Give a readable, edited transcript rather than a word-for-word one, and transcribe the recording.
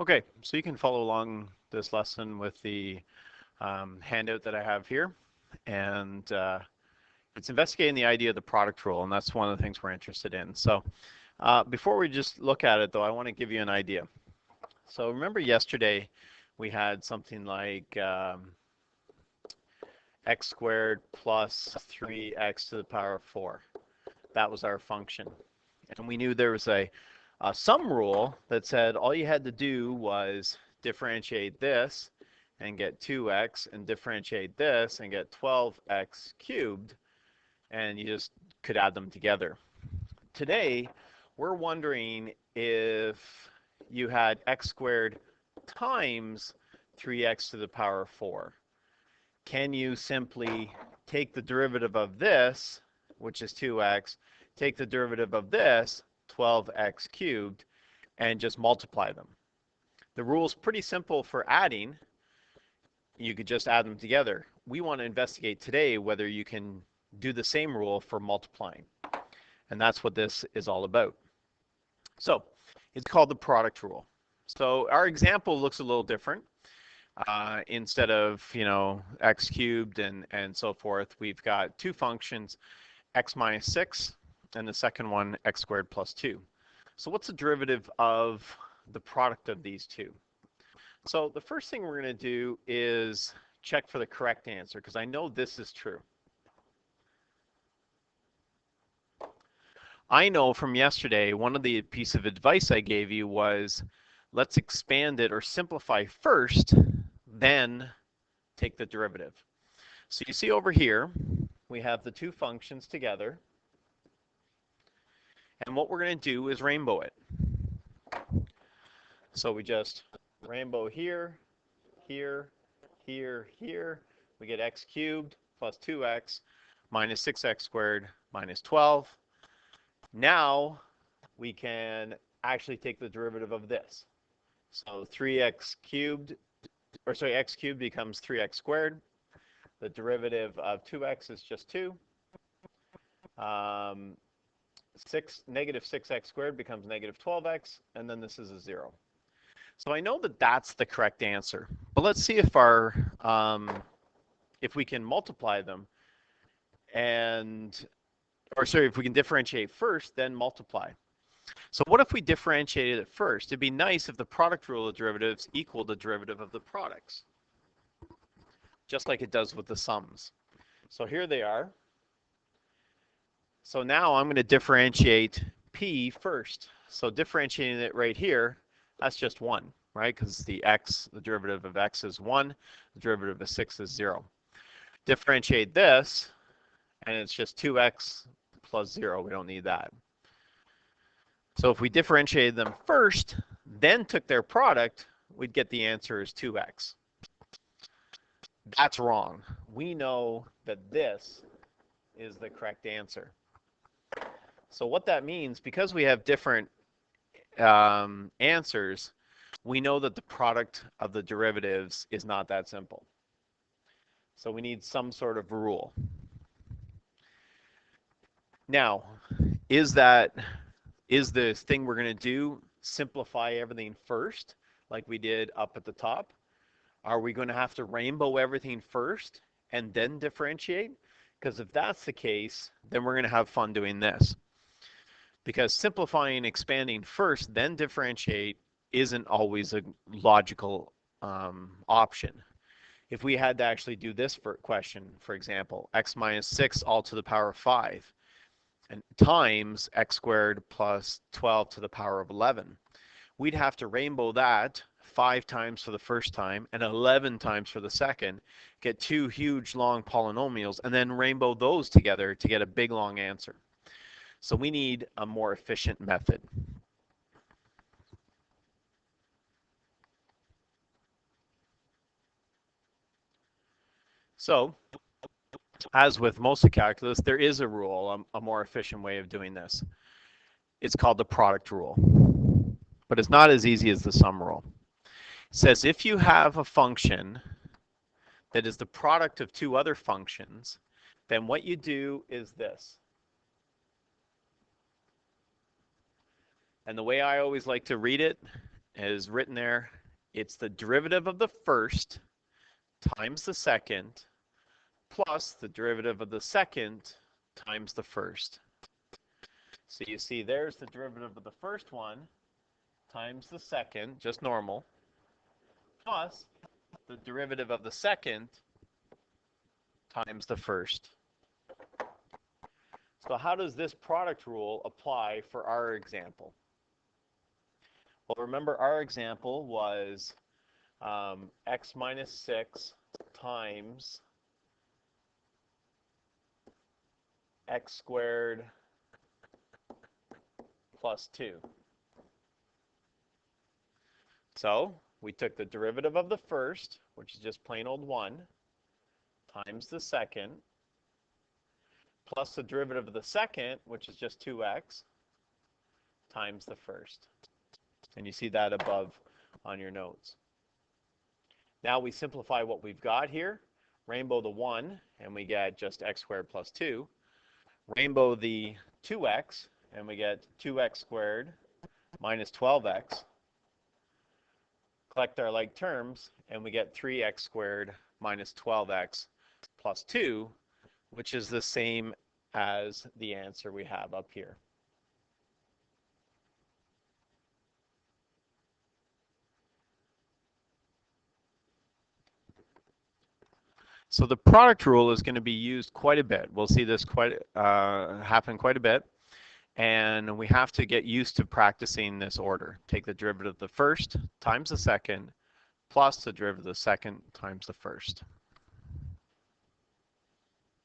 Okay, so you can follow along this lesson with the handout that I have here, and it's investigating the idea of the product rule, and that's one of the things we're interested in. So before we just look at it, though, I want to give you an idea. So remember yesterday we had something like x squared plus 3x to the power of 4. That was our function. And we knew there was a sum rule that said all you had to do was differentiate this and get 2x, and differentiate this and get 12x cubed, and you just could add them together. Today, we're wondering if you had x squared times 3x to the power of 4. Can you simply take the derivative of this, which is 2x, take the derivative of this, 12x cubed, and just multiply them? The rule is pretty simple for adding. You could just add them together. We want to investigate today whether you can do the same rule for multiplying. And that's what this is all about. So it's called the product rule. So our example looks a little different. Instead of, x cubed and so forth, we've got two functions, x minus 6, and the second one, x squared plus 2. So what's the derivative of the product of these two? So the first thing we're going to do is check for the correct answer, because I know this is true. I know from yesterday, one of the piece of advice I gave you was, let's expand it or simplify first, then take the derivative. So you see over here, we have the two functions together. And what we're going to do is rainbow it. So we just rainbow here, here, here, here. We get x cubed plus 2x minus 6x squared minus 12. Now we can actually take the derivative of this. So 3x cubed, or sorry, x cubed becomes 3x squared. The derivative of 2x is just 2. Negative 6x squared becomes negative 12x, and then this is a 0. So I know that that's the correct answer. But let's see if if we can multiply them, if we can differentiate first, then multiply. So what if we differentiated it first? It'd be nice if the product rule of derivatives equaled the derivative of the products, just like it does with the sums. So here they are. So now I'm going to differentiate p first. So differentiating it right here, that's just 1, right? Because the derivative of x is 1, the derivative of 6 is 0. Differentiate this, and it's just 2x plus 0. We don't need that. So if we differentiated them first, then took their product, we'd get the answer as 2x. That's wrong. We know that this is the correct answer. So what that means, because we have different answers, we know that the product of the derivatives is not that simple. So we need some sort of rule. Now, is the thing we're going to do simplify everything first, like we did up at the top? Are we going to have to rainbow everything first and then differentiate? Because if that's the case, then we're going to have fun doing this. Because simplifying and expanding first, then differentiate isn't always a logical option. If we had to actually do this question, for example, x minus 6 all to the power of 5, and times x squared plus 12 to the power of 11, we'd have to rainbow that 5 times for the first time and 11 times for the second, get two huge long polynomials, and then rainbow those together to get a big long answer. So we need a more efficient method. So, as with most of calculus, there is a rule, a more efficient way of doing this. It's called the product rule. But it's not as easy as the sum rule. It says if you have a function that is the product of two other functions, then what you do is this. And the way I always like to read it is written there. It's the derivative of the first times the second plus the derivative of the second times the first. So you see there's the derivative of the first one times the second, just normal, plus the derivative of the second times the first. So how does this product rule apply for our example? Well, remember our example was x minus 6 times x squared plus 2. So we took the derivative of the first, which is just plain old 1, times the second, plus the derivative of the second, which is just 2x, times the first. And you see that above on your notes. Now we simplify what we've got here. Rainbow the 1, and we get just x squared plus 2. Rainbow the 2x, and we get 2x squared minus 12x. Collect our like terms, and we get 3x squared minus 12x plus 2, which is the same as the answer we have up here. So the product rule is going to be used quite a bit. We'll see this happen quite a bit. And we have to get used to practicing this order. Take the derivative of the first times the second plus the derivative of the second times the first.